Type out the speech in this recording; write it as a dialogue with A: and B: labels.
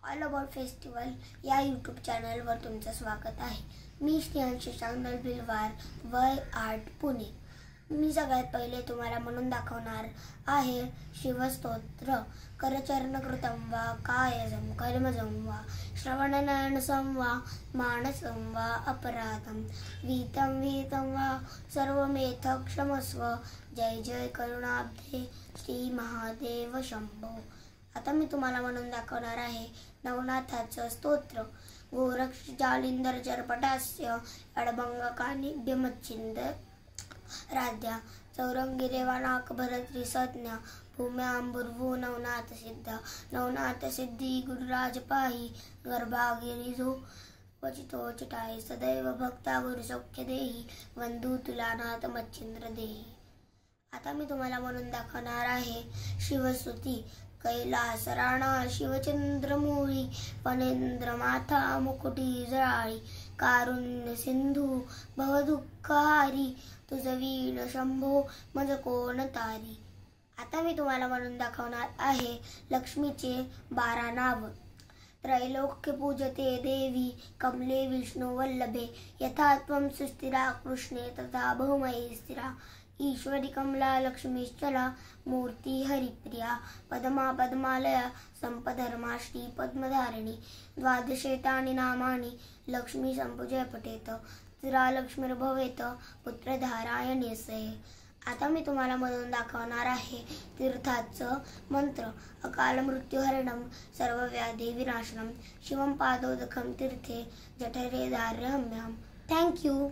A: All about festival या YouTube चॅनलवर तुमचं स्वागत आहे। मी स्नेहल शशांक बिलवार, वय 8, पुणे। मी सगळ्यात पहिले तुम्हाला म्हणून दाखवणार आहे शिवस्तोत्र। करचरणकृतं वा कायजं कर्मजं वा श्रवणनयनसं वा मानसं वा अपराधं वीतं वीतं वा सर्वमेथ क्षमस्व। जय जय करुणाब्धे श्री महादेव शंभो। आता मी तुम्हाला म्हणून दाखवणार आहे नवनाथाचं स्तोत्र। गोरक्ष जालिंदर चरपटास्य अडभंगकानिभ्यमच्छिंद राध्या चौरंगी रेवानाक भरत्री संज्ञा भूम्यांबुर्वो नवनाथ सिद्ध। नवनाथ सिद्धी गुरुराज पाही गर्भागिरिजो वचितो चिटाई सदैव भक्ता गुरु सौख्य देही वंदू तुला नाथ मच्छिंद्र देही। आता मी तुम्हाला म्हणून दाखवणार आहे शिवस्तुती। कैलास राणा शिवचंद्रमूळी फणेंद्र माथा मुकुटी जळाळी कारुण्य सिंधू भवदुःखहारी तुझ वीण शंभो मज कोण तारी। आता मी तुम्हाला म्हणून दाखवणार आहे लक्ष्मीचे 12 नाव। त्रैलोक्य पूजते देवी कमले विष्णु वल्लभे यथा त्वं सुस्थिरा कृष्णे तथा बहुमयी स्थिरा। ईश्वरी कमला लक्ष्मीश्चला मूर्ति हरिप्रिया पद्मा पद्मालया संपधर्माष्टी पद्मधारिणी। द्वादशेतानि नामानि लक्ष्मी संपूज्य पठेत स्थिरा लक्ष्मीर्भवेत पुत्रधारायणेसे। आता मी तुम्हाला म्हणून दाखवणार आहे तीर्थाचं मंत्र। अकाल मृत्युहरणं सर्वव्याधी विनाशनम शिवं पादोदकं तीर्थे जठरे दार्यम्यहं। Thank you.